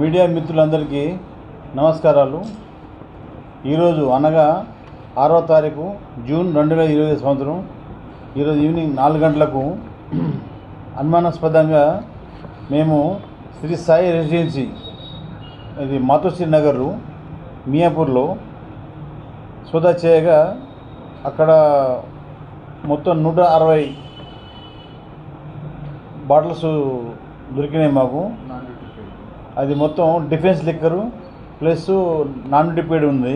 Media మిత్రులందరికీ నమస్కారాలు. ఈరోజు అనగా 6వ తారీఖు జూన్ 2020 సంవత్సరం ఈరోజు ఈవినింగ్ 4 గంటలకు అనుమానాస్పదంగా మేము శ్రీ సాయి రెసిడెన్సీ, ఇది మాతోశ్రీ నగర్ మియాపూర్లో సోదా చేయగా అక్కడ మొత్తం 160 బాటిల్స్ దొరికినాయి మాకు. అది మొత్తం defence liquor plus non duty paid ఉంది.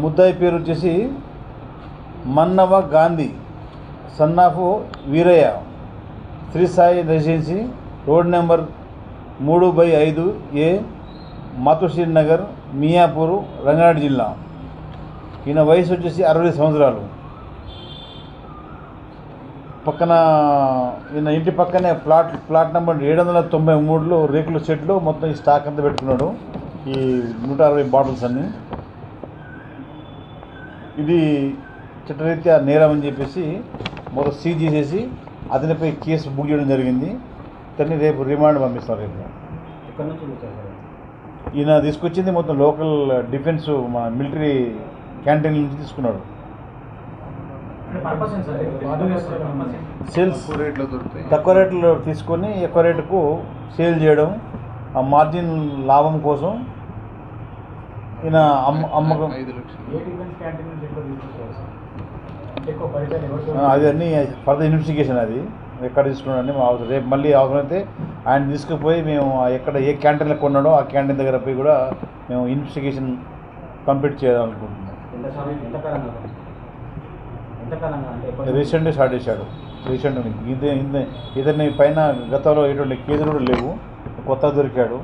ముద్దాయి పేరు వచ్చేసి Mannava Gandhi, son of Veeraiah, Sri Sai residency, road number 3/5A, Matoshri Nagar, Miyapur, Rangareddy జిల్లా. ఈయన వయసు వచ్చేసి 60 సంవత్సరాలు. పక్కన ఈయన ఇంటి పక్కనే ప్లాట్ నెంబర్ 793లో రేకుల షెడ్లో మొత్తం ఈ స్టాక్ అంతా పెట్టుకున్నాడు, ఈ 160 బాటిల్స్ అన్నీ. ఇది చట్టరీత్యా నేరం అని చెప్పేసి మొదలు సీజ్ చేసేసి అతనిపై కేసు బుక్ చేయడం జరిగింది. అతన్ని రేపు రిమాండ్ పంపిస్తారు. రేపు ఈయన తీసుకొచ్చింది మొత్తం లోకల్ డిఫెన్స్ మన మిలిటరీ క్యాంటీన్ నుంచి తీసుకున్నాడు. సేల్స్ తక్కువ రేట్లో తీసుకొని ఎక్కువ రేటుకు సేల్ చేయడం, ఆ మార్జిన్ లాభం కోసం ఈయన అమ్మకం. అది అన్నీ ఫర్దర్ ఇన్వెస్టిగేషన్. అది ఎక్కడ తీసుకున్నాడని రేపు మళ్ళీ అవసరమైతే ఆయన తీసుకుపోయి మేము ఎక్కడ ఏ క్యాంటీన్లో కొన్నాడో ఆ క్యాంటీన్ దగ్గర పోయి కూడా మేము ఇన్వెస్టిగేషన్ కంప్లీట్ చేయాలనుకుంటున్నాం. రీసెంట్గా స్టార్ట్ చేశాడు. ఇతని పైన గతంలో ఎటువంటి కేసులు కూడా లేవు, కొత్తగా దొరికాడు.